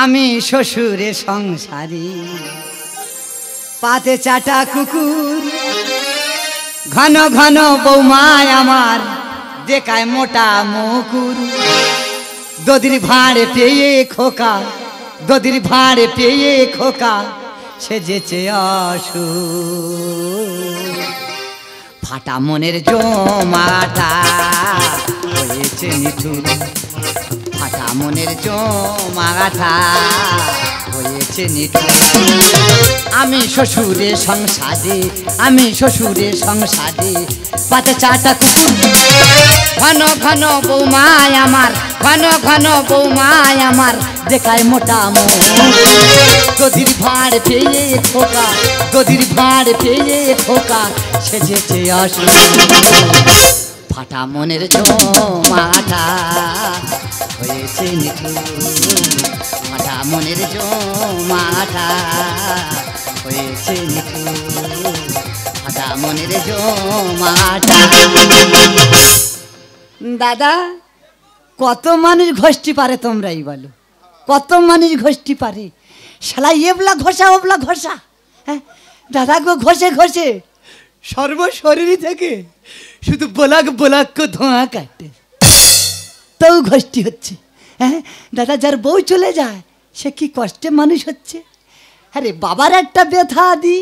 আমি শ্বশুরে সংসারী পাতে চাটা কুকুর ঘন ঘন বৌমায় আমার দেখায় মোটা মুকুর দদির ভাঁড়ে পেয়ে খোকা দদির ভাঁড়ে পেয়ে খোকা সেজেছে অসুর ফাটা মনের জমাটা হয়েছে নিঠুর ফাটা মনের জমাটা হয়েছে নিঠুর আমি শ্বশুরে সংসারে আমি শ্বশুরে সংসারে পাতে চাটা কুকুর ঘন ঘন বৌমায় আমার ঘন ঘন বৌমায় আমার দেখায় মোটা মুখ দধির ভাঁড় পেয়ে খোকা দধির ভাঁড় পেয়ে খোকা সেজেছে অসুর ফাটা মনের জমাটা হয়েছে নিঠুর ফাটা মনের জমাটা হয়েছে নিঠুর ফাটা মনের জমাটা দাদা কত মানুষ ঘষতে পারে তোমরাই বলো কত মানুষ ঘষতে পারে শালা এবলা ঘষা ওবলা ঘষা হ্যাঁ দাদা গো ঘষে ঘষে সর্ব শরীর থেকে শুধু বোলাক বোলাক ধোঁয়া কাটে তাও ঘষটি হচ্ছে হ্যাঁ দাদা যার বউ চলে যায় সে কি কষ্টে মানুষ হচ্ছে আরে বাবার একটা ব্যথা দি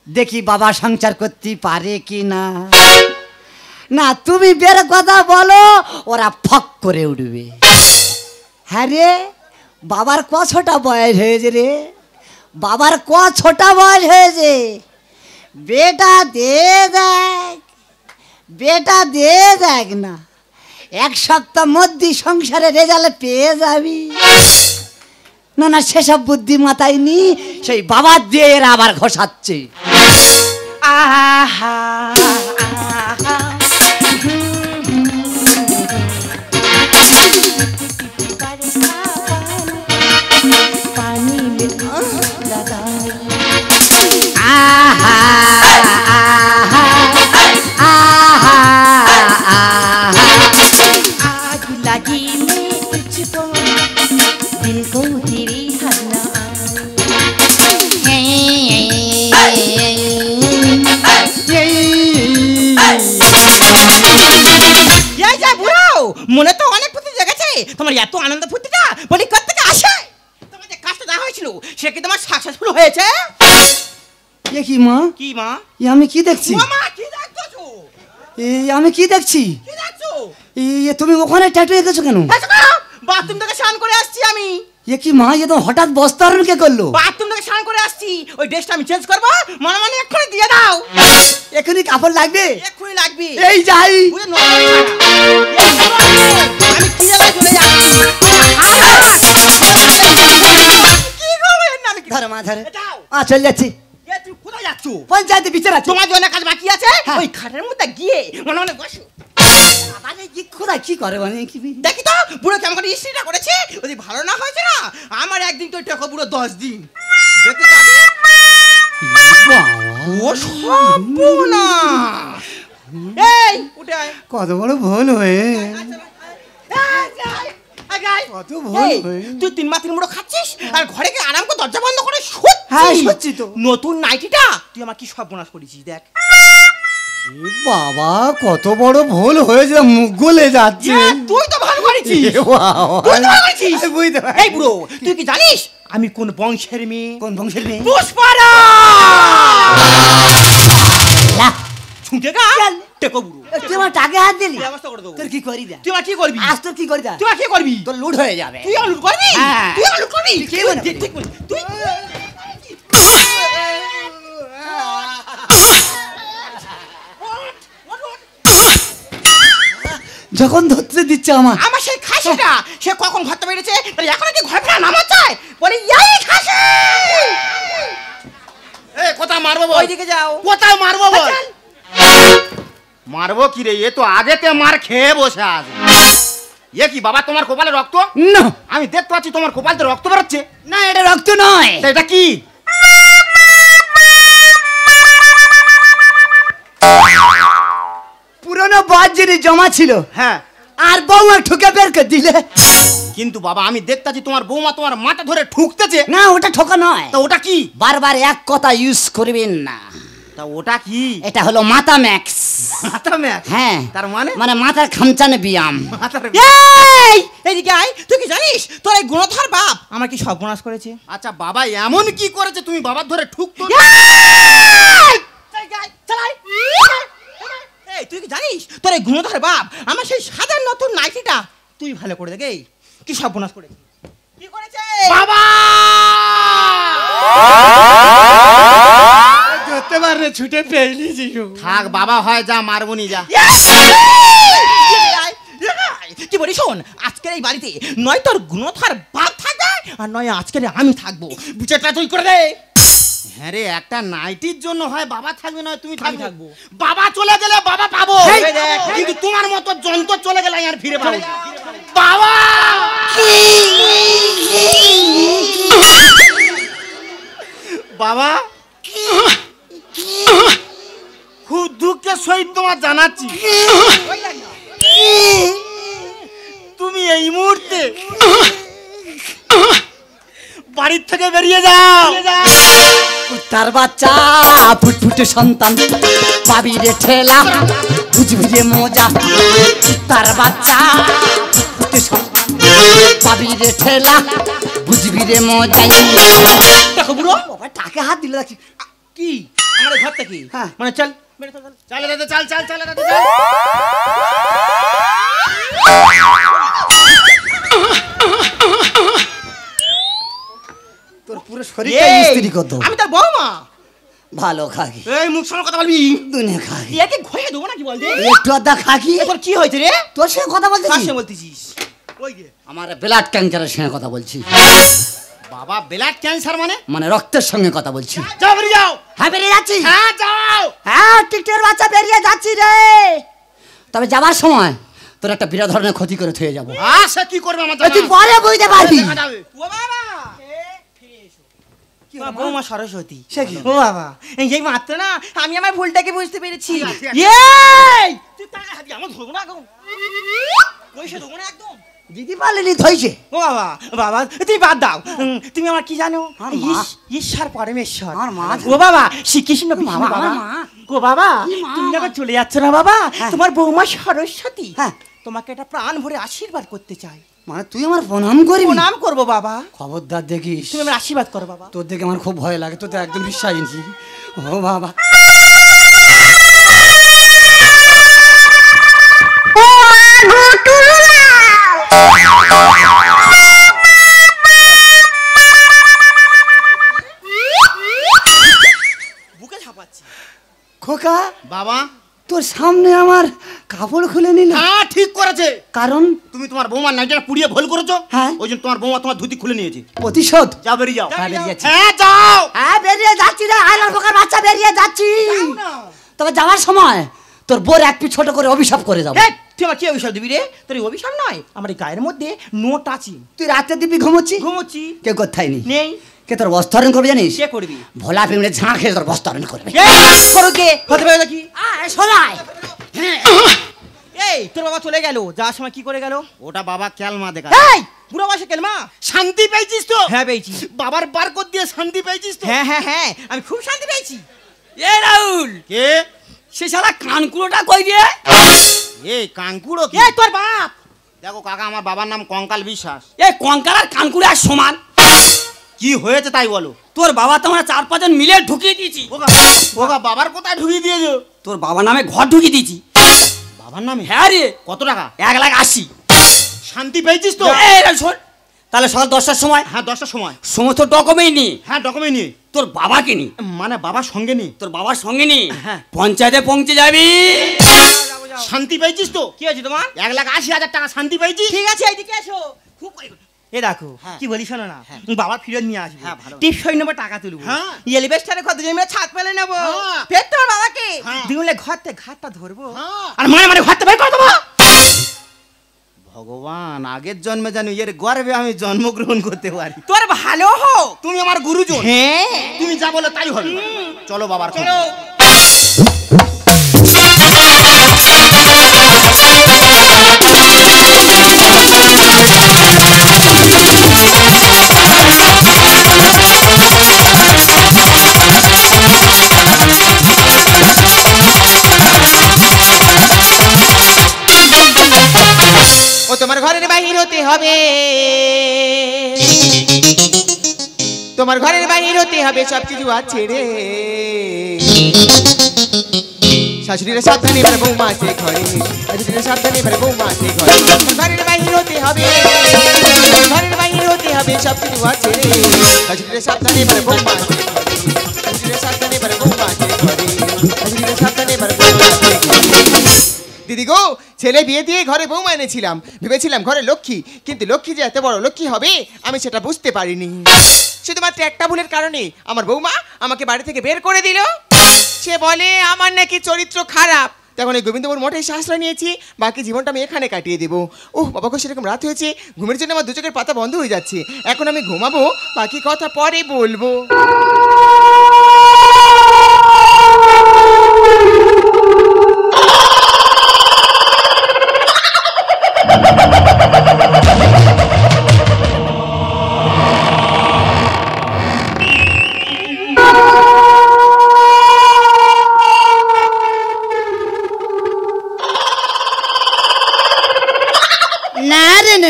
দেখি বাবা সংসার করতে পারে কি না না তুমি বের কথা বলো ওরা ফক করে উঠবে হ্যাঁ রে বাবার ক ছোটা বয়স হয়েছে রে বাবার ক ছোটা বয়স হয়েছে বেটা দে দেখ না এক সপ্তাহ মধ্যে সংসারে রেজাল্ট পেয়ে যাবি না না সেসব বুদ্ধি মাথায় নি সেই বাবার দিয়ে এরা আবার ঘষাচ্ছে আহা মনে তো অনেক ফুর্তি জেগেছে তোমার এত আনন্দ ফুর্তিটা বলি কোত্থেকে আসে তোমার যে কাজটা দেওয়া হয়েছিল সে কি তোমার সাকসেসফুল হয়েছে এ কি মা আমি কি দেখছি মামা কি দেখছো আমি কি দেখছি কি দেখছো তুমি ওখানে ট্যাটু এঁকেছো কেন বাথরুম থেকে স্নান করে আসছি আমি এ কি মা এ তো হঠাৎ বস্তারণ কে করলো বাথরুম থেকে স্নান করে আসছি ওই ড্রেসটা আমি চেঞ্জ করবো মনে মনে এক্ষুনি দিয়ে দাও এখনই কাপড় লাগবে এক্ষুনি লাগবে এই যাই আমি কি যাবো চলে যাচ্ছি কি করবেন না আমি ধরো মা ধরে চলে যাচ্ছি তুই কোথায় যাচ্ছ পঞ্চায়েতে বিচার আছে তোমার জন্য কাজ বাকি আছে ওই খাটের মধ্যে গিয়ে মনে মনে বসো কি করে মানে দেখি তো বুড়ো কেমন করে ইস্ত্রিটা করেছে যদি ভালো না হয়েছে না আমার একদিন তো টাকা বুড়ো 10 দিন দেখতে ও সর্বনা এই উঠে আয় কত বড় ভুল হয়ে কত ভুল হয়ে তুই 3 মাস 3 মুড়ো খাচ্ছিস আর ঘরে গিয়ে আরাম করে দরজা বন্ধ করে শুচ্ছিস হ্যাঁ শুচ্ছি তো নতুন নাইটিটা তুই আমার কি সর্বনাশ করেছিস দেখ বাবা কত বড় ভুল হয়েছে মুখ গলে যাচ্ছে তুই তো ভালো করেছিস এই বুড়ো তুই কি জানিস আমি কোন বংশের মেয়ে কোন বংশের মেয়ে পুষ্পারা ছুঁকে গা টেকো বুড়ো তুই আমার টাকে হাত দিলি ব্যবস্থা করে দেবো তোর কি করি দা তুই কি করবি আজ তোর কি করি দা তুই কি করবি তোর লুট হয়ে যাবে তুই লুট করবি তুই লুট করবি কি বল ঠিক বল তুই যখন ধরতে দিচ্ছে আমার সেই খাসিটা সে কখন ঘরতে বেরিয়েছে তাহলে এখন কি ঘর ফেরা নামা চায় বলে এই খাসি এই কোথায় মারবো বল ওইদিকে যাও কোথায় মারবো বল মারবো কি রে এ তো আগেতে মার খেয়ে বসে আছে এ কি বাবা তোমার কপালে রক্ত না আমি দেখতে পাচ্ছি তোমার কপালে রক্ত বেরোচ্ছে না এটা রক্ত নয় এটা কি পুরনো বাদ যিনি জমা ছিল হ্যাঁ আর বউমা ঠুকে বের করে দিলে কিন্তু বাবা আমি দেখতাছি তোমার বৌমা তোমার মাথা ধরে ঠুকতেছে। না ওটা ঠোকা নয়, তা ওটা কি? বারবার এক কথা ইউজ করবেন না। তা ওটা কি? এটা হলো মাথা ম্যাক্স। মাথা ম্যাক্স? হ্যাঁ। তার মানে? মানে মাথার খামচানে ব্যায়াম। মাথার এই এইদিকে আয়, তুই কি জানিস তোর এই গুণধর বাপ আমার কি সর্বনাশ করেছে? আচ্ছা বাবা এমন কি করেছে তুমি বাবার ধরে ঠুকতো? এই তুই কি জানিস তোর এই গুণধর বাপ আমার সেই সাদা নতুন নাইটিটা তুই ভালো করে দেখ কি সর্বনাশ করেছে, কি করেছে বাবা! ধরতে পারে ছুটে পেয়ে থাক বাবা, হয় যা, মারবনি যা। কি বলি শোন, আজকের এই বাড়িতে নয় তোর গুণধর বাপ থাকবে আর নয় আজকের আমি থাকবো, বিচারটা তুই করে দে। হ্যাঁ রে, একটা নাইটির জন্য হয় বাবা থাকবে নয় তুমি আমি থাকবো। থাকবো। বাবা চলে গেলে বাবা পাবো, এই দেখ, কিন্তু তোমার মতো যন্ত্র চলে গেলে আর ফিরে পাবো না। বাবা! বাবা খুব দুঃখের সহিত তোমার জানাচ্ছি, তুমি এই মুহূর্তে বাড়ির থেকে বেরিয়ে যাও। তার বাচ্চা ফুটফুটে সন্তান পাবি রে ঠেলা, বুঝবি রে মজা। তার বাচ্চা ফুটফুটে সন্তান পাবি রে ঠেলা, বুঝবি রে মজা। দেখো বুড়ো বাবা টাকে হাত দিল দেখি কি আমাদের ঘর থেকে হ্যাঁ। মানে চল বেরো তো, চল। চলে দাদা, চাল চাল চলে দাদা, চাল। তোর পুরো শরীরটা এই, মিস্ত্রি কত আমি তার বৌমা। ভালো খাকি এই মুখ সামনে কথা বলবি। দুনিয়া খাকি একে ঘষে দেবো নাকি বল দে। একটু আধা খাকি। তোর কি হয়েছে রে? তোর সঙ্গে কথা কার বলতেছি, সঙ্গে বলতেছিস? ওই যে আমার ব্লাড ক্যান্সারের সঙ্গে কথা বলছি। বাবা ব্লাড ক্যান্সার মানে? মানে রক্তের সঙ্গে কথা বলছি। যাও বেরিয়ে যাও। হ্যাঁ বেরিয়ে যাচ্ছি, হ্যাঁ যাও। হ্যাঁ টিকটিকের বাচ্চা বেরিয়ে যাচ্ছি রে। তবে যাবার সময় তোর একটা বিরাট ধরনের ক্ষতি করে থয়ে যাবো, সে কি করবে আমার তুই জানা? পরে বুঝতে পারবি। দেখা যাবে। ও বাবা ফিরে এসো। তোমার বৌমা সরস্বতী। সে কি? ও বাবা এই মাত্র না আমি আমার ভুলটাকে বুঝতে পেরেছি। ঠিক আছে, ঠিক আছে। এই তুই তাকে হাত দিয়ে আমার ধরবো না একদম, কইছে ধরবো না একদম। দিদি পারলেনি ধইছে। ও বাবা বাবা তুমি বাদ দাও, তুমি আমার কি জানো? আমার মা। ঈশ্বর পরমেশ্বর। আমার মা। ও বাবা শ্রীকৃষ্ণ বিষ্ণু বাবা, বাবা। আমার মা। ও বাবা কি মা? তুমি যখন চলে যাচ্ছ না বাবা, হ্যাঁ। তোমার বৌমা সরস্বতী হ্যাঁ। তোমাকে একটা প্রাণ ভরে আশীর্বাদ করতে চাই। মানে তুই আমার প্রণাম করবি? প্রণাম করবো বাবা, খবরদার দেখিস, তুমি আমার আশীর্বাদ করো বাবা। তোর দেখে আমার খুব ভয় লাগে, তোর তো একদম বিশ্বাস নেই। ও বাবা বুকে ছাপাচ্ছি। খোকা, বাবা তোর সামনে আমার কাপড় খুলে নিল, হ্যাঁ ঠিক করেছে। কারণ তুমি তোমার বৌমার নাইটিটা পুড়িয়ে ভুল করেছো, হ্যাঁ। ওই জন্য তোমার বৌমা তোমার ধুতি খুলে নিয়েছে। প্রতিশোধ। যাও বেরিয়ে যাও। হ্যাঁ বেরিয়ে যাচ্ছি, হ্যাঁ যাও। হ্যাঁ বেরিয়ে যাচ্ছি রে, আইলার পোকার বাচ্চা বেরিয়ে যাচ্ছি। তবে যাওয়ার সময় তোর বোর এক পি ছোট করে অভিশাপ করে যাবো। এই, তুই আমার কি অভিশাপ দিবি রে? তোর এই অভিশাপ নয়, আমার এই গায়ের মধ্যে নোট আছে। তুই রাতে দিবি ঘুমোচ্ছি, ঘুমোচ্ছি কেউ কোথায় নেই। নেই, কে তোর বস্ত্রহরণ করবে জানিস? সে করবি। ভোলা পিমড়ে ঝাঁ খেয়ে তোর বস্ত্রহরণ করবে। করো কে হতে পারে নাকি? আয় শোনাই, এই তোর বাবা চলে গেল, যাওয়ার সময় কি করে গেল? ওটা বাবা ক্যালমা দেখা। এই বুড়ো বয়সে কেলমা। শান্তি পেয়েছিস তো? হ্যাঁ পেয়েছি। বাবার বারকোড দিয়ে শান্তি পেয়েছিস তো? হ্যাঁ হ্যাঁ হ্যাঁ আমি খুব শান্তি পেয়েছি। এ রাহুল, কে? সে শালা কানকুড়োটা কই রে? এই কানকুড়ো কি? এই তোর বাপ। দেখো কাকা, আমার বাবার নাম কঙ্কাল বিশ্বাস। এ কঙ্কাল আর কানকুড়ে আর সমান। কি হয়েছে তাই বলো। তোর বাবা তো আমরা 4-5 জন মিলে ঢুকিয়ে দিয়েছি। ওগা ওগা বাবার কোথায় ঢুকিয়ে দিয়েছো? তোর বাবার নামে ঘর ঢুকিয়ে দিয়েছি। বাবার নামে? হ্যাঁ রে, কত টাকা? 1,80,000। শান্তি পেয়েছিস তো? এই রে শোন, তাহলে সকাল 10টার সময় হ্যাঁ 10টার সময়। সমস্ত ডকুমেন্ট নি, হ্যাঁ ডকুমেন্ট নিয়ে। তোর বাবাকে নি, মানে বাবার সঙ্গে নি? তোর বাবার সঙ্গে নি, হ্যাঁ। পঞ্চায়েতে পৌঁছে যাবি। শান্তি পেয়েছিস তো? কি হয়েছে তোমার? 1,80,000 টাকা শান্তি পেয়েছিস? ঠিক আছে এইদিকে এসো। খুব এ দেখো হ্যাঁ। কি বলি শোনো না, বাবা ফিরত নিয়ে আসবে। হ্যাঁ, ভালো। টিপসই নেবো, টাকা তুলবো। হ্যাঁ। এলিভেস্টারে কত জমি ছাদ পেলে নেবো। হ্যাঁ। ফের তোমার বাবাকে হ্যাঁ। দিলে ঘর থেকে ঘাটটা ধরবো। হ্যাঁ। আর মানে মানে ঘর থেকে বের করে দেবো। ভগবান, আগের জন্মে জানি এর গর্বে আমি জন্মগ্রহণ করতে পারি। তোর ভালো হোক। তুমি আমার গুরুজন, হ্যাঁ তুমি যা বলো তাই হবে। চলো বাবার খবর। চলো। Thank you. হবে, তোমার ঘরের বাইরে হতে হবে সবকিছু আর ছেড়ে। শাশুড়িরা সাবধানে এবার বৌমা আছে ঘরে, শাশুড়িরা সাবধানে এবার বৌমা আছে ঘরে। ঘরের বাইরে হতে হবে, ঘরের বাইরে হতে হবে সবকিছু আর ছেড়ে। শাশুড়িরা সাবধানে এবার বৌমা আছে ঘরে, শাশুড়িরা সাবধানে এবার বৌমা আছে ঘরে, শাশুড়িরা সাবধানে এবার বৌমা আছে ঘরে। দিদি গো, ছেলে বিয়ে দিয়ে ঘরে বৌমা এনেছিলাম, ভেবেছিলাম ঘরে লক্ষ্মী, কিন্তু লক্ষ্মী যে এত বড় লক্ষ্মী হবে আমি সেটা বুঝতে পারিনি। শুধুমাত্র একটা ভুলের কারণে আমার বৌমা আমাকে বাড়ি থেকে বের করে দিল। সে বলে আমার নাকি চরিত্র খারাপ। তখন এই গোবিন্দপুর মঠে আশ্রয় নিয়েছি, বাকি জীবনটা আমি এখানে কাটিয়ে দেবো। ওহ বাবা গো, সেরকম রাত হয়েছে, ঘুমের জন্য আমার দু চোখের পাতা বন্ধ হয়ে যাচ্ছে। এখন আমি ঘুমাবো, বাকি কথা পরে বলবো।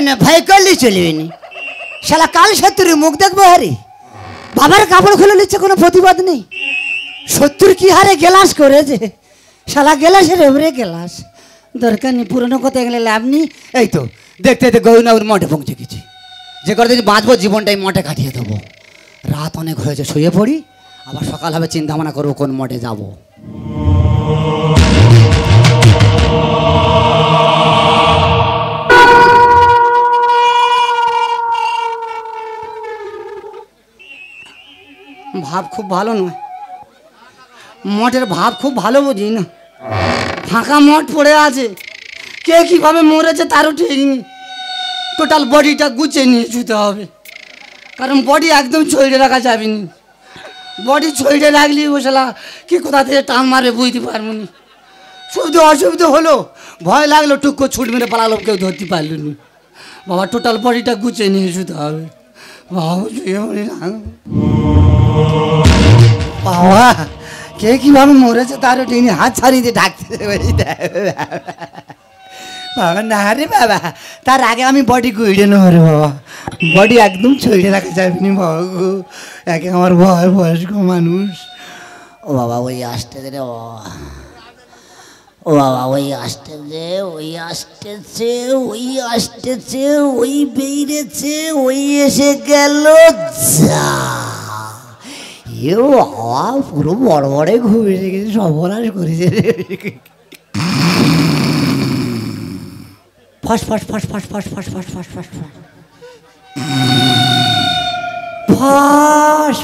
না ভয় করলে চলবে না, শালা কাল শত্রুর মুখ দেখবো। হারে বাবার কাপড় খুলে নিচ্ছে, কোনো প্রতিবাদ নেই। শত্রুর কি হারে গেলাস করেছে, শালা গেলাসের ওপরে গেলাস। দরকার নেই, পুরনো কথা গেলে লাভ নেই। এই তো দেখতে দেখতে গৌরীনগর মঠে পৌঁছে গেছি। যে করে যদি বাঁচবো জীবনটাই মঠে কাটিয়ে দেবো। রাত অনেক হয়েছে, শুয়ে পড়ি, আবার সকাল হবে চিন্তা ভাবনা করবো কোন মঠে যাবো। ভাব খুব ভালো নয়, মঠের ভাব খুব ভালো বুঝি না। ফাঁকা মঠ পড়ে আছে, কে কীভাবে মরেছে তারও ঠিক নেই। টোটাল বডিটা গুছিয়ে নিয়ে শুতে হবে, কারণ বডি একদম ছড়িয়ে রাখা যাবে না। বডি ছড়িয়ে রাখলে ও শালা কি কোথা থেকে টান মারে বুঝতে পারবো না। শুধু অসুবিধা হলো, ভয় লাগলো, টুক ছুট মেরে পালালো, কেউ ধরতে পারল না। বাবা টোটাল বডিটা গুছিয়ে নিয়ে শুতে হবে। বাবা বাবা কে কীভাবে মরেছে তারও ঠিক নেই, হাত ছাড়িয়ে দিয়ে ডাকতে বাবা। না রে বাবা, তার আগে আমি বডি গুইড়ে নেবো রে বাবা। বডি একদম ছড়িয়ে রাখা যাবে না বাবা গো, একে আমার ভয় বয়স্ক মানুষ। ও বাবা ওই আসতেছে রে বাবা, ও বাবা ওই আসতেছে, ওই আসতেছে, ওই আসতেছে, ওই বেরিয়েছে, ওই এসে গেল। যা এ বাবা পুরো বড় বড় ঘুমিয়ে রেখেছে, সর্বনাশ করেছে। ফস ফস ফস ফস ফস ফস ফস ফস ফস ফস ফস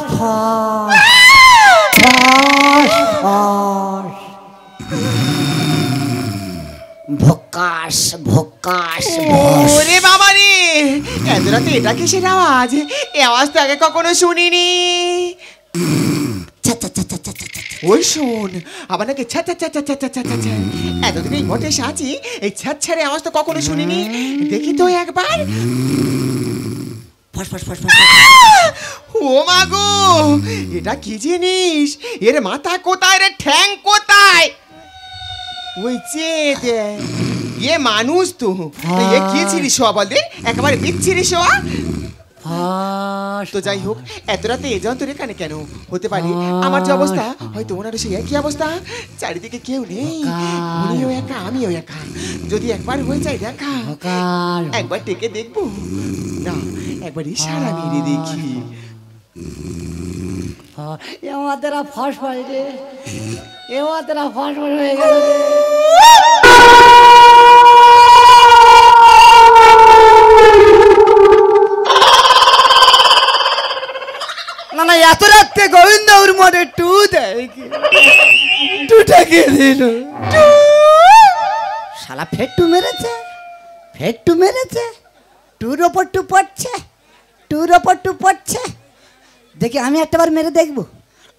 ফস ফস ভকাশ ভকাশ। ওরে বাবা রে, এত রাতে এটা কিসের আওয়াজ? এ আওয়াজ তো আগে কখনো শুনিনি। ওই শোন, আবার নাকি ছ্যা ছ্যা ছ্যা ছ্যা ছ্যা ছ্যা ছ্যা। এতদিন এই মঠে সাজি, এই ছ্যাঁচ্ছারে আওয়াজ তো কখনো শুনিনি। দেখি তো একবার। ফস ফস ফস ফস। ও মা গো, এটা কি জিনিস? এর মাথা কোথায় রে, ঠ্যাং কোথায়? ওই চেয়ে এ মানুষ তো, এ কি ছিলিস বল দে, একেবারে বিচ্ছিরিস। তো যাই হোক, এত রাতে এ যন্ত্র এখানে কেন হতে পারে? আমার যে অবস্থা, হয়তো ওনারও সেই একই অবস্থা। চারিদিকে কেউ নেই, উনিও একা, আমিও একা। যদি একবার হয়ে যায় দেখা, একবার টেকে দেখবো না, একবার ইশারা মেরে দেখি। আমাদের ফস ফস রে, আমাদের ফস ফস হয়ে গেল। না না, এত রাত্রে গোবিন্দপুর মঠে টু দেয়, টুটা কে দিল? শালা ফের টু মেরেছে, ফের টু মেরেছে, টুর ওপর টু পড়ছে, টুর ওপর টু পড়ছে। দেখি আমি একটাবার মেরে দেখবো,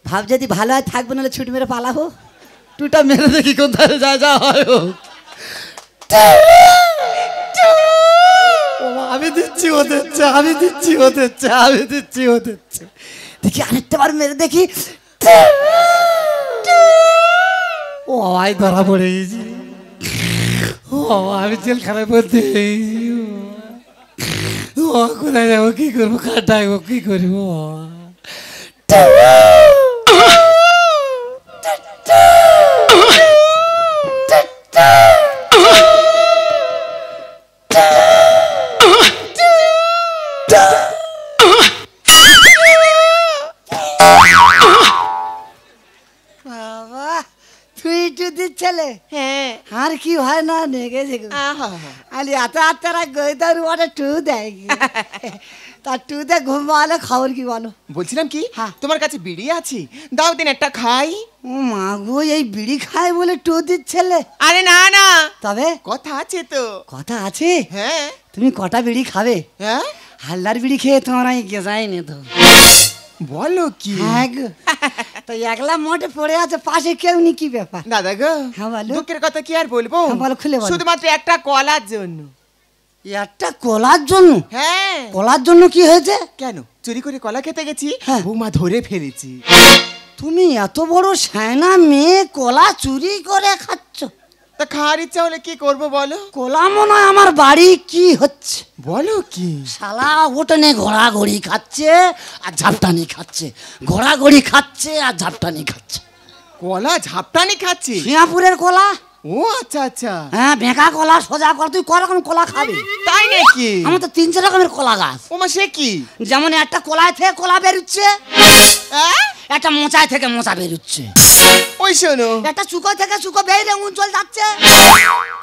ভাব যদি ভালো হয় থাকবো, নাহলে ছুটি মেরে পালাবো। টুটা মেরে দেখি কোথায় যা যা হয়। আমি দিচ্ছি, ও দিচ্ছে, আমি দিচ্ছি, ও দিচ্ছে, আমি দিচ্ছি, ও দিচ্ছে। দেখি আরেকটা বার মেরে দেখি। ও আই ধরা পড়ে গেছি, ও আমি জেলখানায় বলতে। কোথায় যাবো কি করবো কার ডাকবো কি করবো বাবা তুই টুদির ছেলে হ্যাঁ আর কি হয় না নেগেছে আলি এত আত্মারা গইতার ওটা টু দেয় কি? তা টু দে ঘুমালে খবর কি বলো? বলছিলাম কি হ্যাঁ। তোমার কাছে বিড়ি আছে দাও দিন একটা খাই ও মা গো এই বিড়ি খায় বলে টু ছেলে আরে না না তবে কথা আছে তো কথা আছে হ্যাঁ তুমি কটা বিড়ি খাবে? হ্যাঁ হালদার বিড়ি খেয়ে তোমার আমি গেজাইনি তো। বলো কি হ্যাঁ গো তো একলা মোটে পড়ে আছে পাশে কেউ নি কি ব্যাপার? দাদা গো হ্যাঁ, বলো। দুঃখের কথা কি আর বলবো হ্যাঁ, বলো, খুলে বলো। শুধুমাত্র একটা কলার জন্য একটা কলার জন্য? হ্যাঁ কলার জন্য কি হয়েছে? কেন চুরি করে কলা খেতে গেছি হ্যাঁ। বৌমা ধরে ফেলেছি তুমি এত বড় সায়না মেয়ে কলা চুরি করে খাচ্ছ? তা খাওয়ার ইচ্ছা হলে কি করবো বলো কলা মনে হয় আমার বাড়ি কি হচ্ছে? বলো কি শালা ওটনে ঘোড়াঘড়ি খাচ্ছে আর ঝাপটানি খাচ্ছে, ঘোড়াঘড়ি খাচ্ছে আর ঝাপটানি খাচ্ছে। কলা ঝাপটানি খাচ্ছি সিঙ্গাপুরের কলা? ও আচ্ছা আচ্ছা হ্যাঁ বেঁকা কলা সোজা কলা, তুই ক রকম কলা খাবি? তাই নাকি আমার তো 3-4 রকমের কলা গাছ। ওমা সে কি যেমন একটা কলায় থেকে কলা বেরুচ্ছে, আহ? একটা মোচায় থেকে মোচা বেরুচ্ছে, ওই শোনো একটা চুকো থেকে চুকো বেরিয়ে উঞ্চল যাচ্ছে।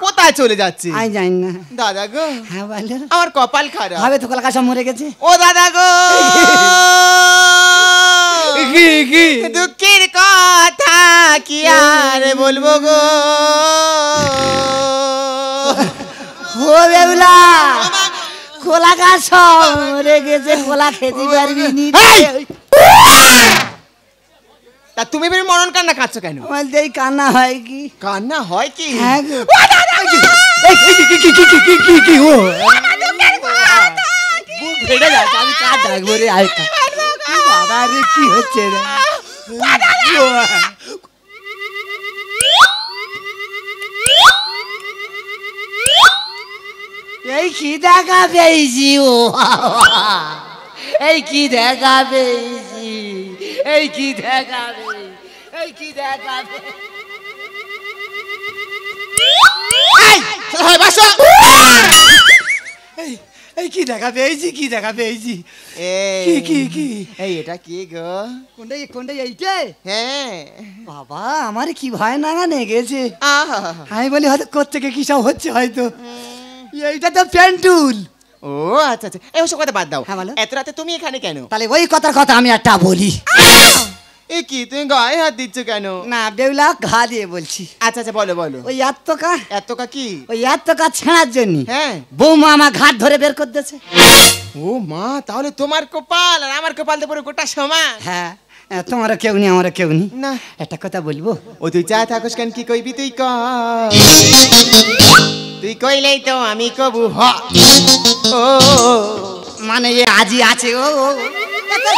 কোথায় চলে যাচ্ছে আমি জানি না। দাদা গো হ্যাঁ বলো। আমার কপাল খারাপ ভাবে তো কলা গাছ সব মরে গেছে। ও দাদা গো কি কি দুঃখের কথা কি আর বলবো গো ও বেগুলা কলা গাছ সব মরে গেছে, কলা খেতে পারবি নি। তা তুমি বের মরণ কান্না কাঁদছো কেন আমার দেই কান্না হয় কি? কান্না হয় কি হ্যাঁ গো। কি ও ফেটে যাচ্ছে, আমি কার ডাকবো রে? আয় কা। বাবা রে কি হচ্ছে রে? এই কি দেখা পেয়েছি ও বাবা, এই কি দেখা পেয়েছি, এই কি দেখা পেয়েছি, এই কি দেখা পেয়েছি। এই কি দেখা পেয়েছি, কি দেখা পেয়েছি? কি কি কি এই এটা কি গো কোনটাই কোনটাই এইটাই? হ্যাঁ বাবা আমার কি ভয় নাগানে গেছে। আহা আমি বলি হয়তো কোত্থেকে কি সব হচ্ছে হয়তো। এইটা তো পেন্টুল। ও আচ্ছা আচ্ছা এই ওসব কথা বাদ দাও হ্যাঁ, বলো। এত রাতে তুমি এখানে কেন তাহলে ওই কথার কথা আমি একটা বলি। এ কি তুমি গায়ে হাত দিচ্ছ কেন না বেউলা ঘা দিয়ে বলছি। আচ্ছা আচ্ছা বলো বলো ওই এতকা এত কি ওই এতকা ছেঁড়ার জন্য হ্যাঁ বৌমা আমার ঘাট ধরে বের করে দিয়েছে। ও মা তাহলে তোমার কপাল আর আমার কপাল তো পুরো গোটা সমান হ্যাঁ তোমারও কেউ নেই আমারও কেউ নেই। না একটা কথা বলবো। ও তুই চা থাকস কেন কি কইবি তুই ক তুই কইলেই তো আমি কবু হ ও মানে এ আজি আছে ও ও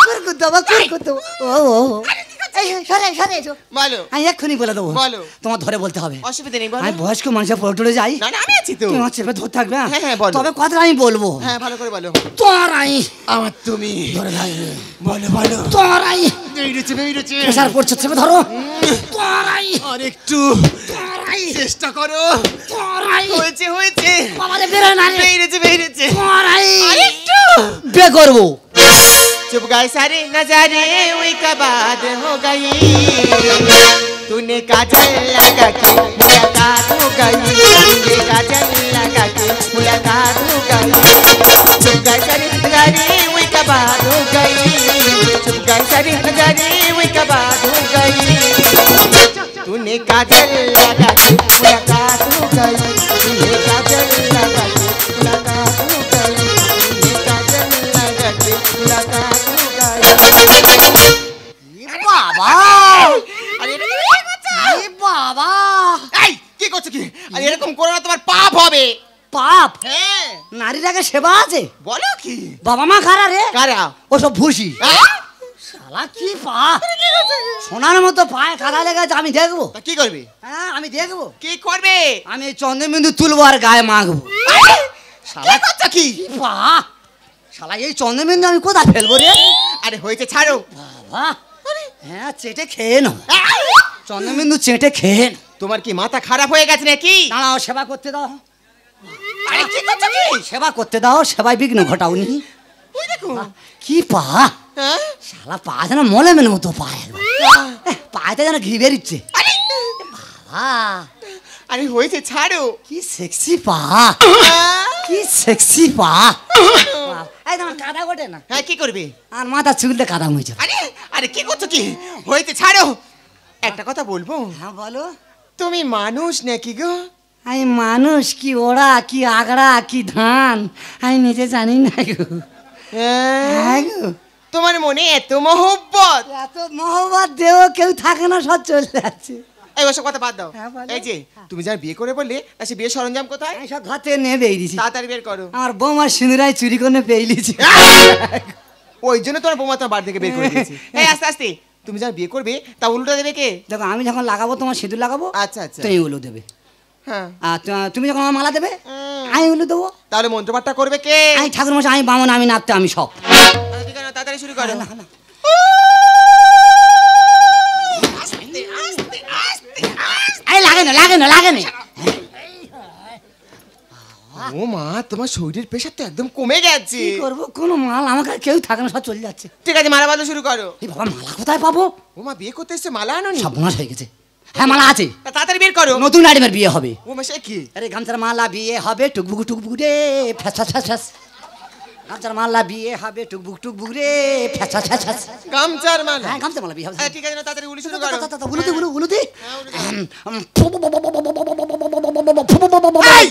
কুরকুর দেবো কুরকুর দেবো ও ও এই সরে সরে এসো। বলো আমি এক্ষুনি বলে দেবো। বলো। তোমার ধরে বলতে হবে। অসুবিধা নেই বলো আমি বয়স্ক মানুষের পড়ে যাই, না না আমি আছি তো তুমি আমার চেপে ধরে থাকবে। হ্যাঁ, হ্যাঁ, বলো। তবে কথা আমি বলবো। হ্যাঁ ভালো করে বলো তোমার আই আমার তুমি ধরে থাকবে। বলো বলো তোমার আই বেরিয়েছে বেরিয়েছে প্রেশার পড়ছে, চেপে ধরো। তোমার আই আর একটু তোমার আই চেষ্টা করো তোমার আই হয়েছে হয়েছে বাবারে বেরোয় না রে। বেরিয়েছে বেরিয়েছে তোমার আই আর একটু বে করবো। चुप गए सारे नजारे वही का बात हो गई तूने काजल लगा के मुलाकात हो गई तूने काजल लगा के मुलाकात हो गई चुप गए सारे नजारे वही का बात हो गई चुप गए सारे नजारे वही का बात हो गई तूने काजल लगा के मुलाकात हो गई तूने काजल लगा के मुलाकात हो गई तूने काजल लगा के मुलाकात বাবা আরে এ বাবা এই কি করছো কি আরে এরকম করো না তোমার পাপ হবে পাপ। হ্যাঁ নারীর আগে সেবা আছে? বলো কি বাবা মা খারা রে, কারা ওসব ভুসি। হ্যাঁ? শালা কি পা সোনার মতো পায়ে কাদা লেগেছে, আমি দেখবো। তা কি করবে হ্যাঁ আমি দেখবো। কি করবে আমি এই চন্দ্রবিন্দু তুলবো আর গায়ে মাখবো। শালা কথা কি কি পা শালা এই চন্দ্রবিন্দু আমি কোথায় ফেলবো রে? আরে হয়েছে ছাড়ো। বাবা, হ্যাঁ চেটে খেয়ে নাও চন্দ্রবিন্দু, চেটে খেয়ে নাও। তোমার কি মাথা খারাপ হয়ে গেছে নাকি? দাঁড়াও, সেবা করতে দাও। আরে কি করছো কি? সেবা করতে দাও, সেবায় বিঘ্ন ঘটাওনি। ওই দেখো। কি পা, হ্যাঁ? শালা পা যেন মলেমের মতো পা, পায়েতে যেন ঘি বেরিচ্ছে। আরে বাবা, আরে হয়েছে ছাড়ো। কি সেক্সি পা, কি সেক্সি পা। এই তোমার কাদা ওঠে না, হ্যাঁ কি করবে? আর মাথা চুলতে কাদা হয়েছে। আরে আরে কি করছো কি? হয়েছে ছাড়ো। একটা কথা বলবো? হ্যাঁ বলো। তুমি মানুষ নাকি গো? আমি মানুষ কি ওরা কি আগড়া কি ধান আমি নিজে জানি না গো। হ্যাঁ গো, তোমার মনে এত মহব্বত। এত মহব্বত দেও কেউ থাকে না, সব চলে যাচ্ছে। এই ওসব কথা বাদ দাও। হ্যাঁ, বলো। এই যে তুমি যার বিয়ে করে বললে, তা সে বিয়ের সরঞ্জাম কোথায়? আমি সব ঘর থেকে নিয়ে বেরিয়েছি। তাড়াতাড়ি বের করো। আমার বৌমার সিঁদুরাই চুরি করে পেয়েছি। ওই জন্য তোমার বৌমা তোমার বাড়ি থেকে বের করে দিয়েছে। এই আস্তে আস্তে, তুমি যার বিয়ে করবে তা উল্টো দেবে কে? দেখো, আমি যখন লাগাবো তোমার সিঁদুর লাগাবো, আচ্ছা আচ্ছা। তুমি উলু দেবে। হ্যাঁ। আর তুমি যখন আমার মালা দেবে, আমি উলু দেবো। তাহলে মন্ত্রপাঠটা করবে কে? আমি ঠাকুর মশাই, আমি বামন, আমি নাচতে, আমি সব। আচ্ছা, ঠিক আছে, তাড়াতাড়ি শুরু করো। এই লাগে না, লাগে না, লাগে না। ও মা, তোমার শরীরের প্রেশার তো একদম কমে গেছে। কি করবো, কোনো মাল আমাকে আর কেউ থাকে না, সব চলে যাচ্ছে। ঠিক আছে, মালা বাঁধা শুরু করো। এই বাবা, মালা কোথায় পাবো? ও মা, বিয়ে করতে এসছে মালা আনোনি? সব বোনাস হয়ে গেছে। হ্যাঁ, মালা আছে, তা তাড়াতাড়ি বের করো। নতুন আইটেমের বিয়ে হবে। ও মা, সে কি? আরে গামছার মালা বিয়ে হবে, টুকবুক টুকবুক রে ফ্যাস ফ্যাস ফ্যাস ফ্যাস। গামছার মালা বিয়ে হবে, টুকবুক টুকবুক রে ফ্যাস ফ্যাস ফ্যাস ফ্যাস। গামছার মালা? হ্যাঁ, গামছার মালা বিয়ে হবে। হ্যাঁ, ঠিক আছে, তাড়াতাড়ি উলি শুরু করো। উলুতে উলু উলুতে। এই!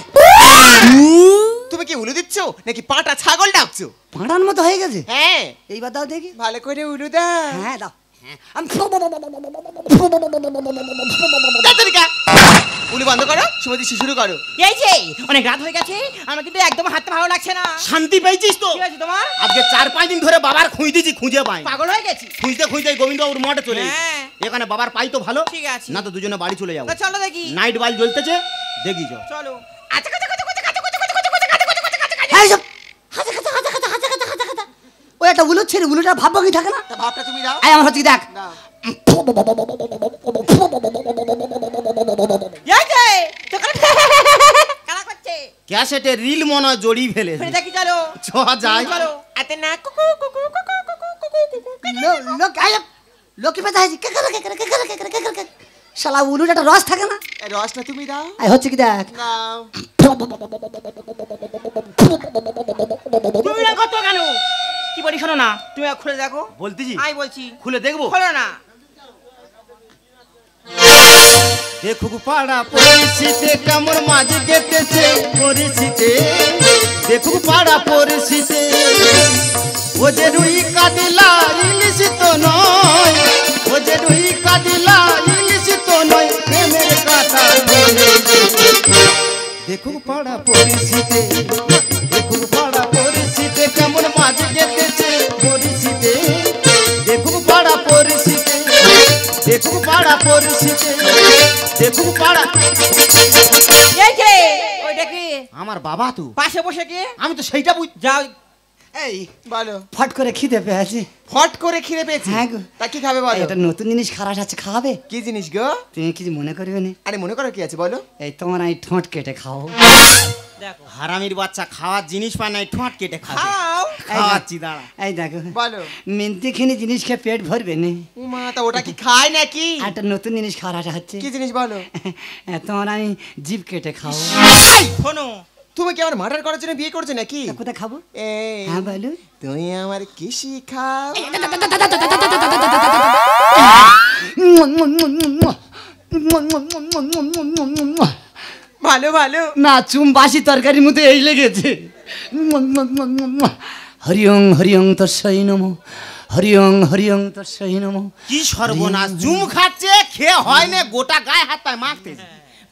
তুমি কি উলু দিচ্ছ নাকি পাটা ছাগল ডাকছো? পাঁড়ার মতো হয়ে গেছে। হ্যাঁ, এইবার দাও দেখি। ভালো করে উলু দাও। হ্যাঁ দাও। তাড়াতাড়ি গা। উলু বন্ধ করো, সুমতি শুরু করো। এই যে অনেক রাত হয়ে গেছে, আমার কিন্তু একদম হাঁটতে ভালো লাগছে না। শান্তি পেয়েছিস তো? কি হয়েছে তোমার? আজকে 4-5 দিন ধরে বাবার খুঁজতেছি, খুঁজে পাই। পাগল হয়ে গেছি? খুঁজতে খুঁজতে গোবিন্দবাবুর মঠে চলে এসেছি। হ্যাঁ। এখানে বাবার পাই তো ভালো, ঠিক আছে। না তো দুজনে বাড়ি চলে যাবো। তা চলো দেখি। নাইট বাল জ্বলতেছে, দেখি চল। চলো। এই সব হাতে খাতা হাতে খাতা হাতে খাতা হাতে খাতা। ওই একটা উলু ছেড়ে উলুটা ভাববো কি থাকে না। তা ভাবটা তুমি দাও। এই আমার হচ্ছে কি দেখ। দাও। এই যে তোকে কারা করছে? ক্যাসেটে রিল মনে হয় জড়িয়ে ফেলে। ফিরে দেখি চলো। চ যাই। চলো। এতে না কুকু কুকু কুকু কুকু কুকু কুকু। লোক আয় লোকে পেতে আছে কে করে কে করে কে করে কে করে কে করে। শালা উলুটা একটা রস থাকে না। এই রসটা তুমি দাও। এই হচ্ছে কি দেখ। দাও। তুমি এরকম করছো কেন? কি বলি শোনো না, তুমি খুলে দেখো। বলতেছি আমি বলছি খুলে দেখবো। খোলো না। দেখুক পাড়া পরিস্থিতি কেমন মাঝে গেতেছে পরিস্থিতি। দেখুক পাড়া পরিস্থিতি। ও যে রুই কাদিলা ইলিশ তো নয়, ও যে রুই কাদিলা ইলিশ তো নয়, প্রেমের কথা বলে। দেখুক পাড়া পরিস্থিতি, দেখুক পাড়া পরিস্থিতি কেমন মাঝে গেতেছে পরিস্থিতি। দেখুক পাড়া পরিস্থিতি, দেখুক পাড়া পরিস্থিতি, দেখুক পাড়া। এই যে ওইটা কি? আমার বাবা তো, পাশে বসে কি? আমি তো সেইটা বুঝ। যাও। এই বলো। ফট করে খিদে পেয়েছে। ফট করে খিদে পেয়েছি। হ্যাঁ গো। তা কি খাবে বলো? এটা নতুন জিনিস খারাপ আছে, খাওয়াবে? কি জিনিস গো? তুমি কিছু মনে করবে না। আরে মনে করো কি আছে বলো? এই তোমার আমি ঠোঁট কেটে খাও। দেখো। হারামির বাচ্চা খাওয়ার জিনিস পায় নাই, ঠোঁট কেটে খাবে। খাও। খাওয়াচ্ছি দাঁড়া। এই দেখো, বলো। মিন্তিখানি জিনিস খেয়ে পেট ভরবে না। উমা, তা ওটা কি খায় নাকি? আর একটা নতুন জিনিস খাওয়ার আশা হচ্ছে। কি জিনিস বলো? তোমার আমি জিভ কেটে খাও। শোনো, তুমি কি আমার মার্ডার করার জন্য বিয়ে করছো নাকি? তা কোথায় খাবো? এই, হ্যাঁ বলো। তুমি আমার কি শিখাও? ভালো ভালো। না, চুম বাসি তরকারির মধ্যে এই লেগেছে। হরিওং হরিওং তস্যৈ নমঃ, হরিওং হরিওং তস্যৈ নমঃ। কি সর্বনাশ, জুম খাচ্ছে, খেয়ে হয় না, গোটা গায়ে হাত পায় মাখতে,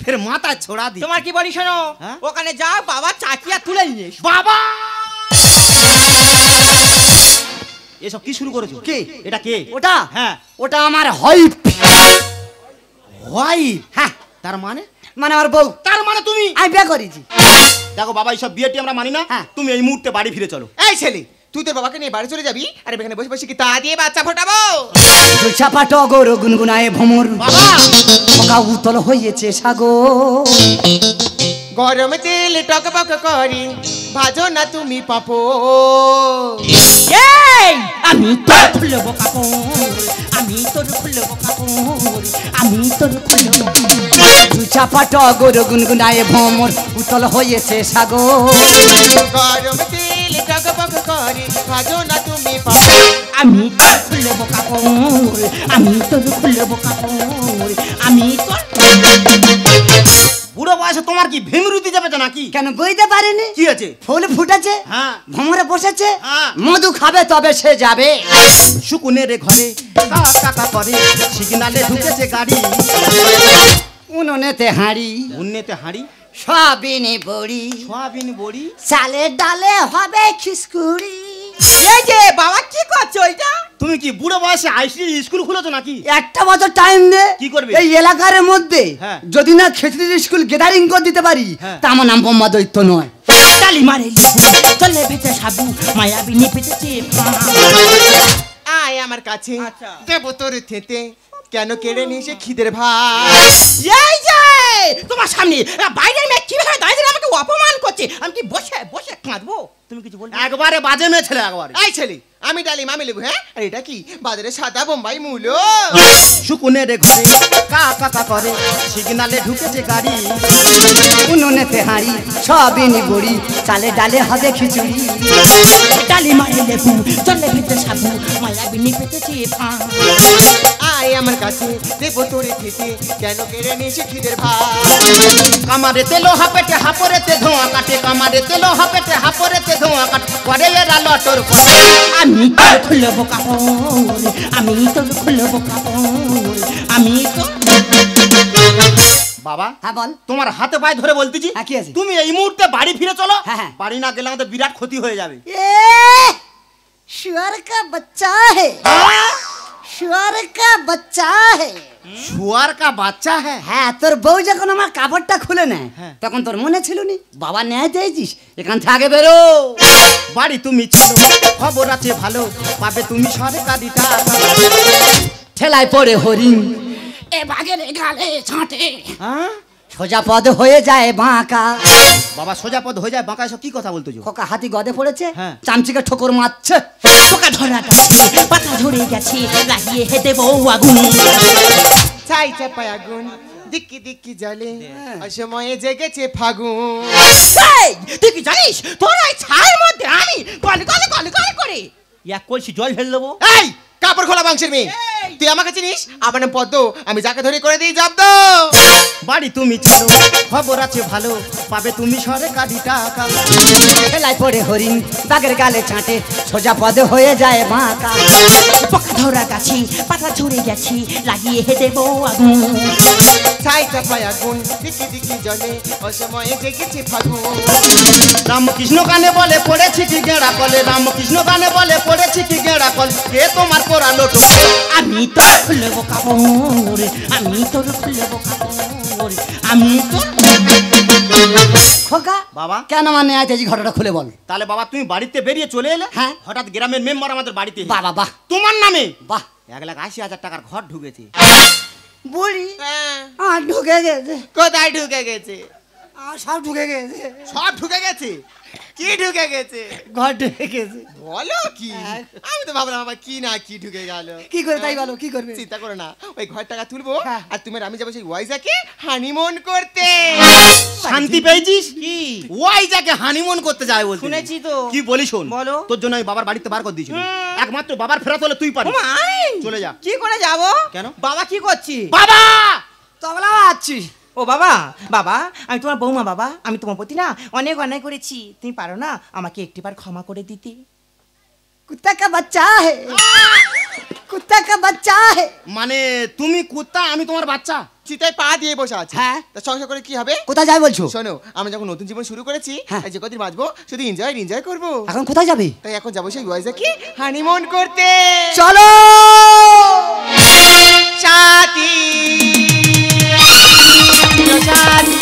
ফের মাথায় ছোড়া দি। তোমার কি বলি শোনো, হ্যাঁ? ওখানে যাও, বাবা চাকিয়া তুলে নিয়ে এসো। বাবা, এসব কি শুরু করেছো? কে? এটা কে? ওটা? হ্যাঁ। ওটা আমার হাইপ। হয়। হ্যাঁ, তার মানে? মানে আমার বউ। তার মানে তুমি? আমি বিয়ে করেছি। দেখো বাবা, এইসব বিয়েটি আমরা মানি না। হ্যাঁ। তুমি এই মুহূর্তে বাড়ি ফিরে চলো। এই ছেলে, তুই তোর বাবাকে নিয়ে বাড়ি চলে যাবি আর এখানে বসে বসে কি তা দিয়ে বাচ্চা ফোটাবো? চাপা টগর গুনগুনায় ভ্রমর বাবা খোকা উতল হয়েছে সাগর। গরম তেল টকবক করি ভাজো না তুমি পাপো। এই আমি তোর খুলবো কাপড়, আমি তোর খুলবো কাপড়, আমি তোর খুলবো। চাপা টগর গুনগুনায় ভ্রমর উতল হয়েছে সাগর। গরম তেল টকবক করি ভাজো না তুমি পাপো। আমি তোর খুলবো কাপড়, আমি তোর খুলবো কাপড়, আমি তোর। বুড়ো বয়সে তোমার কি ভেমরুতি যাবে তো নাকি? কেন বইতে পারেনি? কি আছে? ফুল ফুটেছে, হ্যাঁ। ভ্রমরে বসেছে, হ্যাঁ। মধু খাবে তবে সে যাবে। শুকুনের ঘরে কাকা করে সিগনালে ঢুকেছে গাড়ি। উনুনেতে হাঁড়ি উন্নেতে হাঁড়ি সবিনে বড়ি, সোয়াবিন বড়ি। চালে ডালে হবে খিসকুড়ি। এই যে বাবা কি করছো এটা? তুমি কি বুড়ো বয়সে আইসি স্কুল খুলেছো নাকি? একটা বছর টাইম দে। কি করবে? এই এলাকার মধ্যে হ্যাঁ। যদি না খেতড়ি স্কুল গ্যাদারিং করে দিতে পারি হ্যাঁ। তা আমার নাম বোম্মা দৈত্য নয়। তালি মারে লেবু চলে ভেতে সাবু মায়াবিনী পেতেছে পা। আয় আমার কাছে আচ্ছা। দেবো তোর থেতে কেন কেড়ে নিয়ে সে খিদের ভাত। এই যে তোমার সামনে বাইরের মেয়ে কিভাবে দাঁড়িয়ে আমাকে অপমান করছে, আমি কি বসে বসে কাঁদবো? তুমি কিছু বলবে? একবারে বাজে মেয়ে ছেলে একবারে। এই ছেলে আমি ডালিম আমি লেবু। হ্যাঁ আর এটা কি বাজারে সাদা বোম্বাই মূলো। শুকুনের ঘরে কাকা করে সিগনালে ঢুকেছে গাড়ি। উনুনেতে হাঁড়ি সবিনে বড়ি, চালে ডালে হবে খিচুড়ি। তালি মারে লেবু চলে ভেতে সাবু মায়াবিনী পেতেছে পা। আয় আমার কাছে দেবো তোর থেতে কেন কেড়ে নিয়ে সে খিদের ভাত। কামারে তেলো হাপেটে হাপরেতে ধোঁয়া কাটে, কামারে তেলো হাপেটে হাপরেতে ধোঁয়া কাটে, করে এরা লটর পটে। আমি তোর খুলবো কাপড়, আমি তোর খুলবো কাপড়, আমি তোর। বাবা হ্যাঁ বল। তোমার হাতে পায়ে ধরে বলতেছি হ্যাঁ, কি আছে? তুমি এই মুহূর্তে বাড়ি ফিরে চলো। হ্যাঁ, হ্যাঁ। বাড়ি না গেলে আমাদের বিরাট ক্ষতি হয়ে যাবে। ए शुअर का बच्चा है, শুয়ার কা বাচ্চা হে। শুয়ার কা বাচ্চা হ্যাঁ। হ্যাঁ, তোর বউ যখন আমার কাপড়টা খুলে নেয় হ্যাঁ। তখন তোর মনে ছিল নি বাবা ন্যায় দিয়েছিস, এখান থেকে বেরো। বাড়ি তুমি চলো, খবর আছে ভালো, পাবে তুমি সরকারি টাকা। ঠেলায় পড়ে হরিণ এ বাঘের গালে ছাঁটে, হ্যাঁ সোজা পদ হয়ে যায় বাঁকা। বাবা সোজা পদ হয়ে যায় বাঁকা, এসব কি কথা বলতো? খোকা হাতি গদে পড়েছে, হ্যাঁ। চামচিকে ঠোকর মারছে। পোকা ধরা গাছে পাতা ঝরে গেছে, লাগিয়ে হেঁটে বউ আগুন। ছাই চাপায় আগুন দিক্কি দিক্কি জ্বলে অসময়ে জেগেছে ফাগুন। এই, তুই কি জানিস তোর এই ছায়ের মধ্যে আমি গলে গলে গলে গলে করে এক কলসি জল ফেলে দেবো। এই কাপড় খোলা মাংসের মেয়ে, তুই আমাকে চিনিস? আমার নাম পদ্ম, আমি যাকে ধরে করে দিই জব্দ। বাড়ি তুমি চলো, খবর আছে ভালো, পাবে তুমি সরকারি টাকা। ঠেলায় পড়ে হরিণ বাঘের গালে ছাঁটে, সোজা পদে হয়ে যায় বাঁকা। পোকা ধরা গাছে পাতা ঝরে গেছে, লাগিয়ে হেঁটে বউ আগুন। ছাই চাপায় আগুন দিক্কি দিক্কি জ্বলে অসময়ে জেগেছে ফাগুন। রামকৃষ্ণ গানে বলে পড়েছি কি গেঁড়া কলে, রামকৃষ্ণ গানে বলে পড়েছি কি গেঁড়া কল, কে তোমার পোড়ালো তো? আমি তোর খুলবো কাপড়, আমি তোর খুলবো কাপড়, আমি তোর। খোকা বাবা কেন মানে আজ এই ঘটনাটা খুলে বল। তাহলে বাবা তুমি বাড়িতে বেরিয়ে চলে এলে, হ্যাঁ। হঠাৎ গ্রামের মেম্বার আমাদের বাড়িতে এলো। বাহ বাহ বাহ তোমার নামে বাহ। 1,80,000 টাকার ঘর ঢুকেছে। বুড়ি হ্যাঁ, ঢুকে গেছে, কোথায় ঢুকে গেছে? সব ঢুকে গেছে, সব ঢুকে গেছে? কি ঢুকে গেছে? ঘর ঢুকে গেছে। বলো কি? আমি তো ভাবলাম আমার কি না কি ঢুকে গেল। কি করে তাই বলো, কি করবে? চিন্তা করো না, ওই ঘর টাকা তুলবো হ্যাঁ। আর তুমি আর আমি যাবো সেই ওয়াইজাকে হানিমুন করতে। শান্তি পেয়েছিস কি? ওই যাকে হানিমুন করতে যায় বলতে। শুনেছি তো। কি বলি শোন, বলো। তোর জন্য আমি বাবার বাড়িতে বার করে দিয়েছি। একমাত্র বাবার ফেরত হলে তুই পারবি। চলে যা। কি করে যাব? কেন? বাবা কি করছি? বাবা তবলা আছি। ও বাবা, বাবা আমি তোমার বৌমা বাবা, আমি তোমার প্রতি না অনেক অন্যায় করেছি, তুমি পারো না আমাকে একটিবার ক্ষমা করে দিতে? কুত্তা কা বাচ্চা হে, কুত্তা কা বাচ্চা হে। মানে তুমি কুত্তা, আমি তোমার বাচ্চা। চিতায় পা দিয়ে বসে আছে। হ্যাঁ। তা সংসার করে কি হবে? কোথায় যাই বলছো? শোনো, আমরা যখন নতুন জীবন শুরু করেছি, হ্যাঁ। এই যে কদিন বাঁচবো শুধু এনজয় করবো। এখন কোথায় যাবে? তাই এখন যাবো সেই ওয়াইজাকে হানিমুন করতে। চলো। সাথী সাথী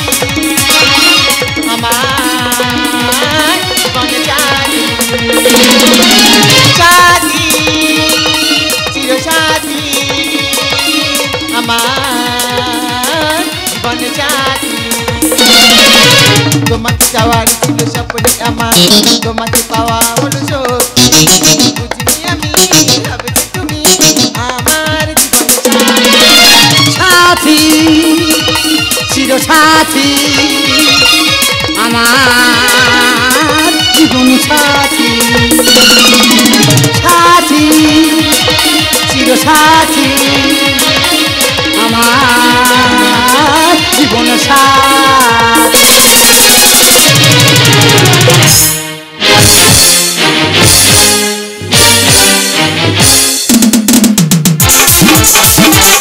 আমার জীবন সাথী। জীবনে সাথী তোমাকে চাওয়ার ছিল স্বপ্নে আমার তোমাকে পাওয়া হলো সব বুঝিনি আমি হবে যে তুমি আমার জীবনে সাথী সাথী চির সাথী